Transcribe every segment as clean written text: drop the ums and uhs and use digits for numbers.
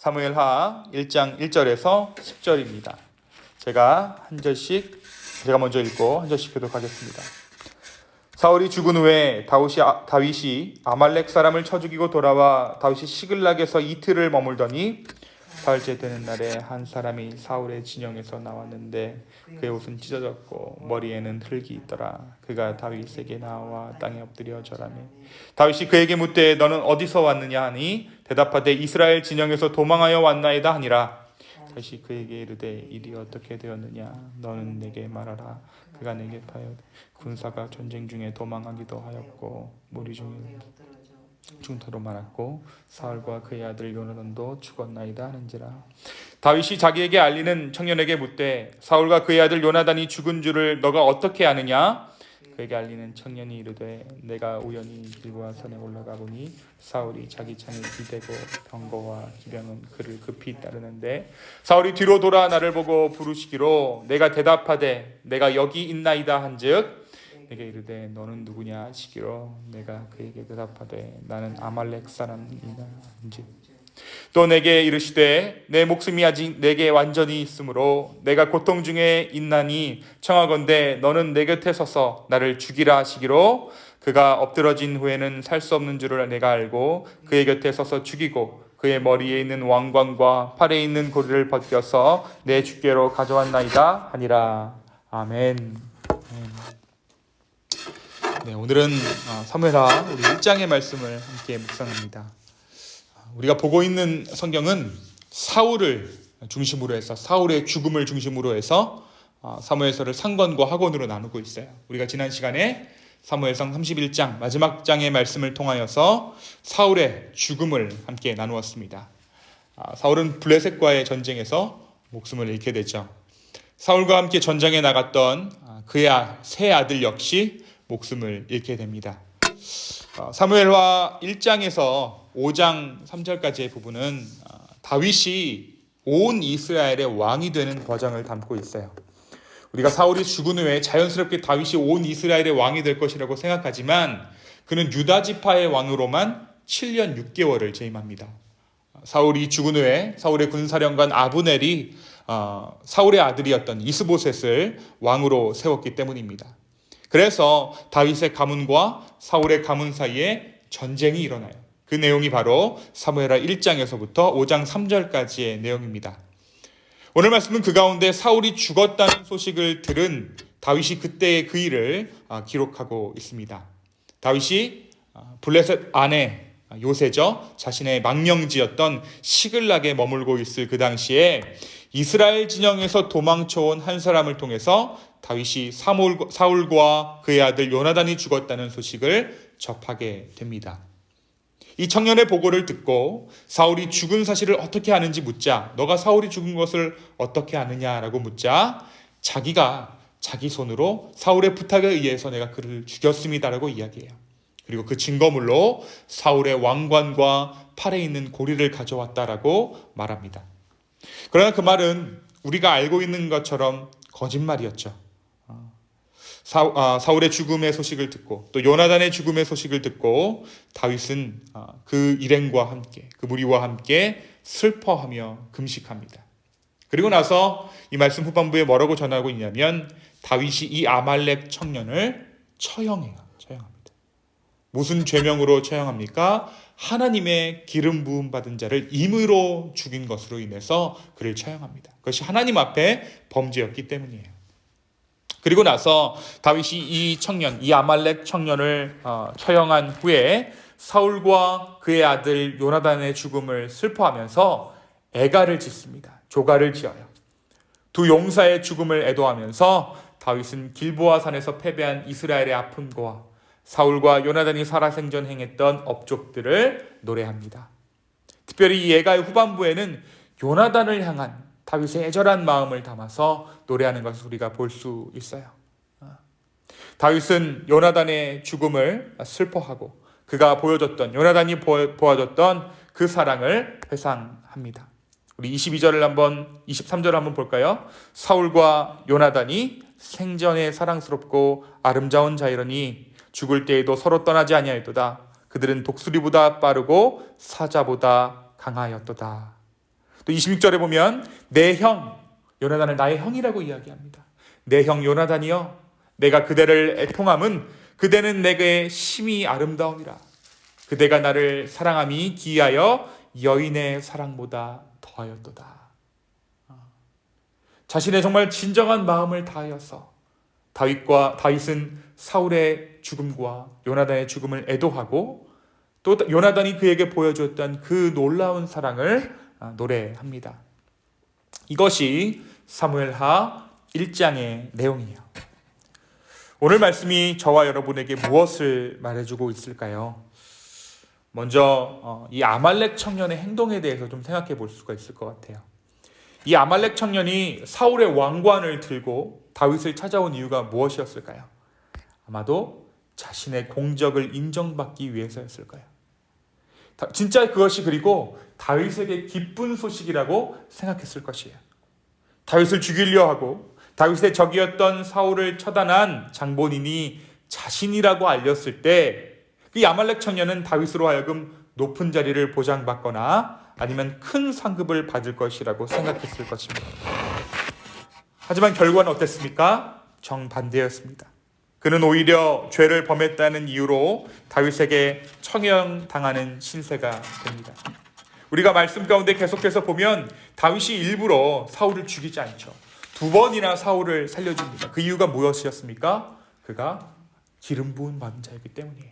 사무엘하 1장 1절에서 10절입니다. 제가 먼저 읽고 한 절씩 교독하겠습니다. 사울이 죽은 후에 다윗이 아말렉 사람을 쳐 죽이고 돌아와 다윗이 시글락에서 이틀을 머물더니 사흘째 되는 날에 한 사람이 사울의 진영에서 나왔는데 그의 옷은 찢어졌고 머리에는 흙이 있더라. 그가 다윗에게 나와 땅에 엎드려 절하매 다윗이 그에게 묻되 너는 어디서 왔느냐 하니 대답하되 이스라엘 진영에서 도망하여 왔나이다 하니라. 다윗이 그에게 이르되 일이 어떻게 되었느냐 너는 내게 말하라. 그가 내게 파여 군사가 전쟁 중에 도망하기도 하였고 무리 중에 중터로 말았고 사울과 그의 아들 요나단도 죽었나이다 하는지라. 다윗이 자기에게 알리는 청년에게 묻되 사울과 그의 아들 요나단이 죽은 줄을 너가 어떻게 아느냐? 그에게 알리는 청년이 이르되 내가 우연히 길보아 산에 올라가 보니 사울이 자기 창에 기대고 병거와 기병은 그를 급히 따르는데 사울이 뒤로 돌아 나를 보고 부르시기로 내가 대답하되 내가 여기 있나이다 한즉 내게 이르되 너는 누구냐 하시기로 내가 그에게 대답하되 나는 아말렉 사람이다 한즉 또 내게 이르시되 내 목숨이 아직 내게 완전히 있으므로 내가 고통 중에 있나니 청하건대 너는 내 곁에 서서 나를 죽이라 하시기로 그가 엎드러진 후에는 살 수 없는 줄을 내가 알고 그의 곁에 서서 죽이고 그의 머리에 있는 왕관과 팔에 있는 고리를 벗겨서 내 주께로 가져왔나이다 하니라. 아멘. 네, 오늘은 사무엘하 우리 1장의 말씀을 함께 묵상합니다. 우리가 보고 있는 성경은 사울을 중심으로 해서 사울의 죽음을 중심으로 해서 사무엘서를 상권과 하권으로 나누고 있어요. 우리가 지난 시간에 사무엘상 31장 마지막 장의 말씀을 통하여서 사울의 죽음을 함께 나누었습니다. 사울은 블레셋과의 전쟁에서 목숨을 잃게 되죠. 사울과 함께 전장에 나갔던 그의 세 아들 역시 목숨을 잃게 됩니다. 사무엘하 1장에서 5장 3절까지의 부분은 다윗이 온 이스라엘의 왕이 되는 과정을 담고 있어요. 우리가 사울이 죽은 후에 자연스럽게 다윗이 온 이스라엘의 왕이 될 것이라고 생각하지만 그는 유다 지파의 왕으로만 7년 6개월을 재임합니다. 사울이 죽은 후에 사울의 군사령관 아브넬이 사울의 아들이었던 이스보셋을 왕으로 세웠기 때문입니다. 그래서 다윗의 가문과 사울의 가문 사이에 전쟁이 일어나요. 그 내용이 바로 사무엘하 1장에서부터 5장 3절까지의 내용입니다. 오늘 말씀은 그 가운데 사울이 죽었다는 소식을 들은 다윗이 그때의 그 일을 기록하고 있습니다. 다윗이 블레셋 아내 요새죠. 자신의 망명지였던 시글락에 머물고 있을 그 당시에 이스라엘 진영에서 도망쳐온 한 사람을 통해서 다윗이 사울과 그의 아들 요나단이 죽었다는 소식을 접하게 됩니다. 이 청년의 보고를 듣고 사울이 죽은 사실을 어떻게 아는지 묻자 너가 사울이 죽은 것을 어떻게 아느냐라고 묻자 자기가 자기 손으로 사울의 부탁에 의해서 내가 그를 죽였습니다라고 이야기해요. 그리고 그 증거물로 사울의 왕관과 팔에 있는 고리를 가져왔다라고 말합니다. 그러나 그 말은 우리가 알고 있는 것처럼 거짓말이었죠. 사울의 죽음의 소식을 듣고 또 요나단의 죽음의 소식을 듣고 다윗은 그 일행과 함께 그 무리와 함께 슬퍼하며 금식합니다. 그리고 나서 이 말씀 후반부에 뭐라고 전하고 있냐면 다윗이 이 아말렉 청년을 처형합니다. 무슨 죄명으로 처형합니까? 하나님의 기름 부음 받은 자를 임의로 죽인 것으로 인해서 그를 처형합니다. 그것이 하나님 앞에 범죄였기 때문이에요. 그리고 나서 다윗이 이 아말렉 청년을 처형한 후에 사울과 그의 아들 요나단의 죽음을 슬퍼하면서 애가를 짓습니다. 조가를 지어요. 두 용사의 죽음을 애도하면서 다윗은 길보아 산에서 패배한 이스라엘의 아픔과 사울과 요나단이 살아생전 행했던 업적들을 노래합니다. 특별히 이 애가의 후반부에는 요나단을 향한 다윗의 애절한 마음을 담아서 노래하는 것을 우리가 볼 수 있어요. 다윗은 요나단의 죽음을 슬퍼하고 그가 요나단이 보여줬던 그 사랑을 회상합니다. 우리 23절을 한번 볼까요? 사울과 요나단이 생전에 사랑스럽고 아름다운 자이러니 죽을 때에도 서로 떠나지 아니하였도다. 그들은 독수리보다 빠르고 사자보다 강하였도다. 또 26절에 보면 내 형 요나단을 나의 형이라고 이야기합니다. 내 형 요나단이여 내가 그대를 애통함은 그대는 내게 심히 아름다움이라. 그대가 나를 사랑함이 기이하여 여인의 사랑보다 더하였도다. 자신의 정말 진정한 마음을 다하여서 다윗은 사울의 죽음과 요나단의 죽음을 애도하고 또 요나단이 그에게 보여줬던 그 놀라운 사랑을 노래합니다. 이것이 사무엘하 1장의 내용이에요. 오늘 말씀이 저와 여러분에게 무엇을 말해주고 있을까요? 먼저 이 아말렉 청년의 행동에 대해서 좀 생각해 볼 수가 있을 것 같아요. 이 아말렉 청년이 사울의 왕관을 들고 다윗을 찾아온 이유가 무엇이었을까요? 아마도 자신의 공적을 인정받기 위해서였을 거예요. 진짜 그것이 그리고 다윗에게 기쁜 소식이라고 생각했을 것이에요. 다윗을 죽이려 하고 다윗의 적이었던 사울을 처단한 장본인이 자신이라고 알렸을 때 그 아말렉 청년은 다윗으로 하여금 높은 자리를 보장받거나 아니면 큰 상급을 받을 것이라고 생각했을 것입니다. 하지만 결과는 어땠습니까? 정반대였습니다. 그는 오히려 죄를 범했다는 이유로 다윗에게 청형당하는 신세가 됩니다. 우리가 말씀 가운데 계속해서 보면 다윗이 일부러 사울을 죽이지 않죠. 2번이나 사울을 살려줍니다. 그 이유가 무엇이었습니까? 그가 기름 부은 받은 자이기 때문이에요.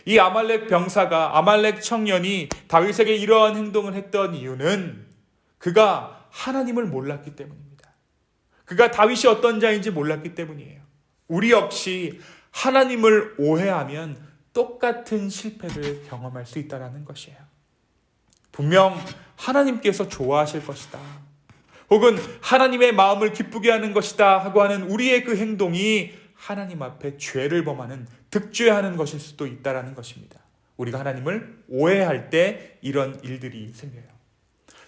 이 아말렉 병사가 아말렉 청년이 다윗에게 이러한 행동을 했던 이유는 그가 하나님을 몰랐기 때문입니다. 그가 다윗이 어떤 자인지 몰랐기 때문이에요. 우리 역시 하나님을 오해하면 똑같은 실패를 경험할 수 있다는 것이에요. 분명 하나님께서 좋아하실 것이다. 혹은 하나님의 마음을 기쁘게 하는 것이다 하고 하는 우리의 그 행동이 하나님 앞에 죄를 범하는 득죄하는 것일 수도 있다는 것입니다. 우리가 하나님을 오해할 때 이런 일들이 생겨요.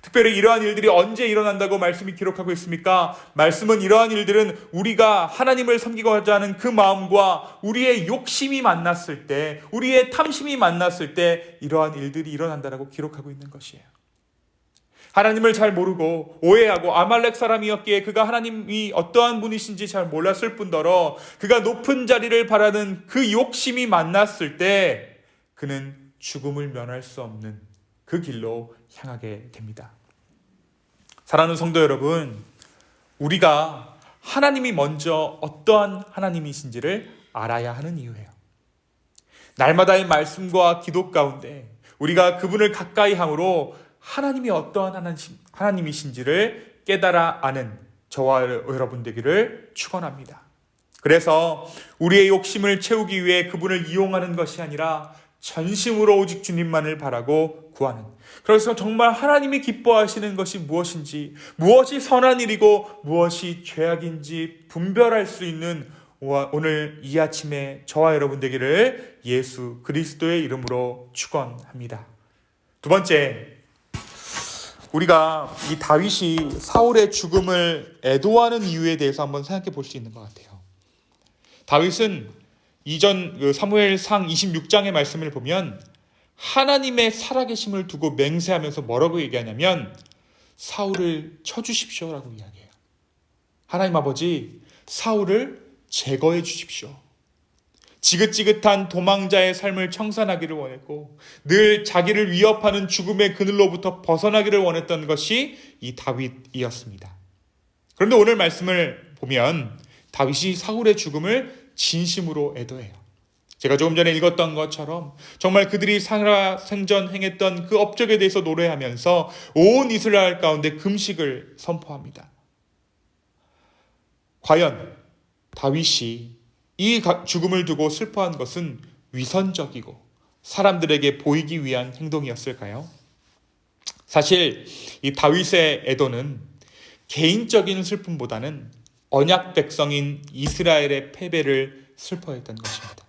특별히 이러한 일들이 언제 일어난다고 말씀이 기록하고 있습니까? 말씀은 이러한 일들은 우리가 하나님을 섬기고자 하는 그 마음과 우리의 욕심이 만났을 때, 우리의 탐심이 만났을 때 이러한 일들이 일어난다고 기록하고 있는 것이에요. 하나님을 잘 모르고 오해하고 아말렉 사람이었기에 그가 하나님이 어떠한 분이신지 잘 몰랐을 뿐더러 그가 높은 자리를 바라는 그 욕심이 만났을 때 그는 죽음을 면할 수 없는 그 길로 향하게 됩니다. 사랑하는 성도 여러분, 우리가 하나님이 먼저 어떠한 하나님이신지를 알아야 하는 이유예요. 날마다의 말씀과 기도 가운데 우리가 그분을 가까이 함으로 하나님이 어떠한 하나님이신지를 깨달아 아는 저와 여러분 되기를 축원합니다. 그래서 우리의 욕심을 채우기 위해 그분을 이용하는 것이 아니라 전심으로 오직 주님만을 바라고 구하는, 그래서 정말 하나님이 기뻐하시는 것이 무엇인지, 무엇이 선한 일이고 무엇이 죄악인지 분별할 수 있는 오늘 이 아침에 저와 여러분 되기를 예수 그리스도의 이름으로 축원합니다. 두 번째, 우리가 이 다윗이 사울의 죽음을 애도하는 이유에 대해서 한번 생각해 볼 수 있는 것 같아요. 다윗은 이전 사무엘상 26장의 말씀을 보면 하나님의 살아계심을 두고 맹세하면서 뭐라고 얘기하냐면 사울을 쳐주십시오라고 이야기해요. 하나님 아버지, 사울을 제거해 주십시오. 지긋지긋한 도망자의 삶을 청산하기를 원했고 늘 자기를 위협하는 죽음의 그늘로부터 벗어나기를 원했던 것이 이 다윗이었습니다. 그런데 오늘 말씀을 보면 다윗이 사울의 죽음을 진심으로 애도해요. 제가 조금 전에 읽었던 것처럼 정말 그들이 살아생전 행했던 그 업적에 대해서 노래하면서 온 이스라엘 가운데 금식을 선포합니다. 과연 다윗이 이 죽음을 두고 슬퍼한 것은 위선적이고 사람들에게 보이기 위한 행동이었을까요? 사실 이 다윗의 애도는 개인적인 슬픔보다는 언약 백성인 이스라엘의 패배를 슬퍼했던 것입니다.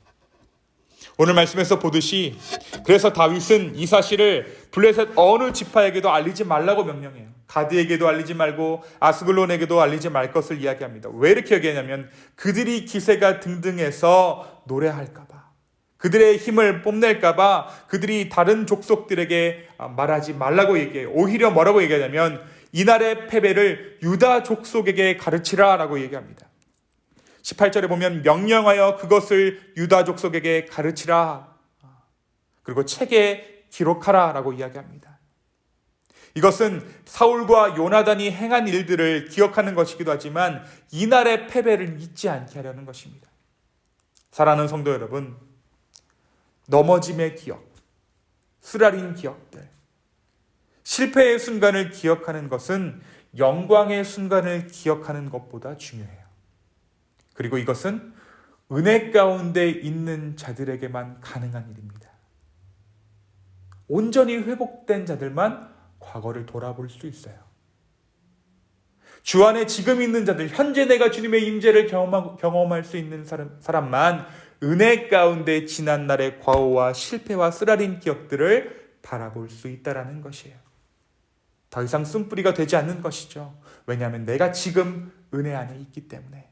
오늘 말씀에서 보듯이 그래서 다윗은 이 사실을 블레셋 어느 지파에게도 알리지 말라고 명령해요. 가드에게도 알리지 말고 아스글론에게도 알리지 말 것을 이야기합니다. 왜 이렇게 얘기하냐면 그들이 기세가 등등해서 노래할까 봐, 그들의 힘을 뽐낼까 봐, 그들이 다른 족속들에게 말하지 말라고 얘기해요. 오히려 뭐라고 얘기하냐면 이날의 패배를 유다 족속에게 가르치라 라고 얘기합니다. 18절에 보면 명령하여 그것을 유다 족속에게 가르치라, 그리고 책에 기록하라 라고 이야기합니다. 이것은 사울과 요나단이 행한 일들을 기억하는 것이기도 하지만 이날의 패배를 잊지 않게 하려는 것입니다. 사랑하는 성도 여러분, 넘어짐의 기억, 쓰라린 기억들, 실패의 순간을 기억하는 것은 영광의 순간을 기억하는 것보다 중요해요. 그리고 이것은 은혜 가운데 있는 자들에게만 가능한 일입니다. 온전히 회복된 자들만 과거를 돌아볼 수 있어요. 주 안에 지금 있는 자들, 현재 내가 주님의 임재를 경험할 수 있는 사람만 은혜 가운데 지난날의 과오와 실패와 쓰라린 기억들을 바라볼 수 있다는 것이에요. 더 이상 쓴뿌리가 되지 않는 것이죠. 왜냐하면 내가 지금 은혜 안에 있기 때문에.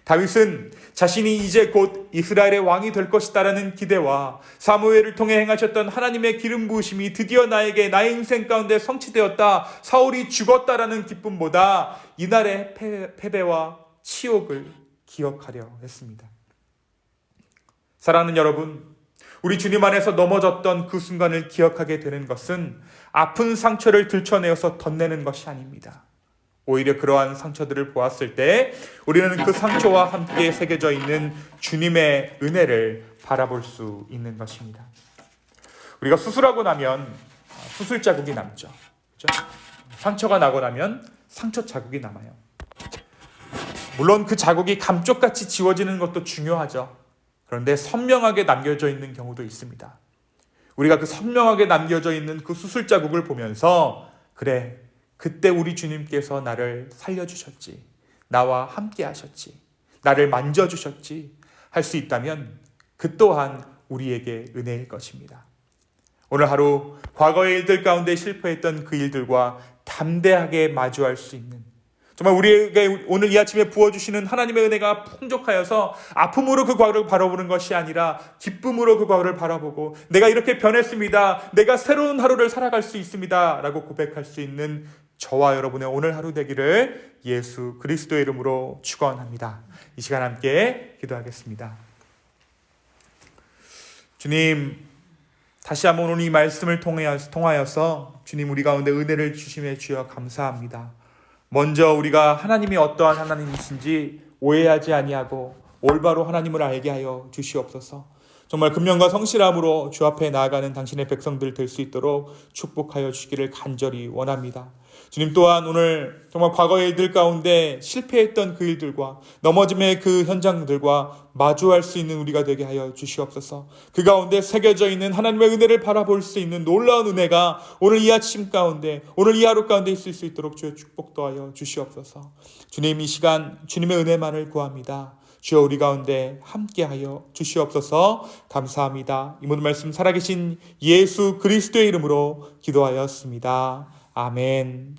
다윗은 자신이 이제 곧 이스라엘의 왕이 될 것이다라는 기대와 사무엘을 통해 행하셨던 하나님의 기름 부으심이 드디어 나에게 나의 인생 가운데 성취되었다, 사울이 죽었다라는 기쁨보다 이날의 패배와 치욕을 기억하려 했습니다. 사랑하는 여러분, 우리 주님 안에서 넘어졌던 그 순간을 기억하게 되는 것은 아픈 상처를 들춰내어서 덧내는 것이 아닙니다. 오히려 그러한 상처들을 보았을 때 우리는 그 상처와 함께 새겨져 있는 주님의 은혜를 바라볼 수 있는 것입니다. 우리가 수술하고 나면 수술 자국이 남죠. 그렇죠? 상처가 나고 나면 상처 자국이 남아요. 물론 그 자국이 감쪽같이 지워지는 것도 중요하죠. 그런데 선명하게 남겨져 있는 경우도 있습니다. 우리가 그 선명하게 남겨져 있는 그 수술 자국을 보면서 그래, 그때 우리 주님께서 나를 살려주셨지, 나와 함께 하셨지, 나를 만져주셨지 할 수 있다면 그 또한 우리에게 은혜일 것입니다. 오늘 하루 과거의 일들 가운데 실패했던 그 일들과 담대하게 마주할 수 있는, 정말 우리에게 오늘 이 아침에 부어주시는 하나님의 은혜가 풍족하여서 아픔으로 그 과거를 바라보는 것이 아니라 기쁨으로 그 과거를 바라보고 내가 이렇게 변했습니다, 내가 새로운 하루를 살아갈 수 있습니다 라고 고백할 수 있는 저와 여러분의 오늘 하루 되기를 예수 그리스도의 이름으로 축원합니다. 이 시간 함께 기도하겠습니다. 주님, 다시 한번 오늘 이 말씀을 통하여서 주님 우리 가운데 은혜를 주심에 주여 감사합니다. 먼저 우리가 하나님이 어떠한 하나님이신지 오해하지 아니하고 올바로 하나님을 알게 하여 주시옵소서. 정말 금령과 성실함으로 주 앞에 나아가는 당신의 백성들 될 수 있도록 축복하여 주시기를 간절히 원합니다. 주님, 또한 오늘 정말 과거의 일들 가운데 실패했던 그 일들과 넘어짐의 그 현장들과 마주할 수 있는 우리가 되게 하여 주시옵소서. 그 가운데 새겨져 있는 하나님의 은혜를 바라볼 수 있는 놀라운 은혜가 오늘 이 아침 가운데, 오늘 이 하루 가운데 있을 수 있도록 주의 축복도 하여 주시옵소서. 주님, 이 시간 주님의 은혜만을 구합니다. 주여 우리 가운데 함께하여 주시옵소서. 감사합니다. 이 모든 말씀 살아계신 예수 그리스도의 이름으로 기도하였습니다. 아멘.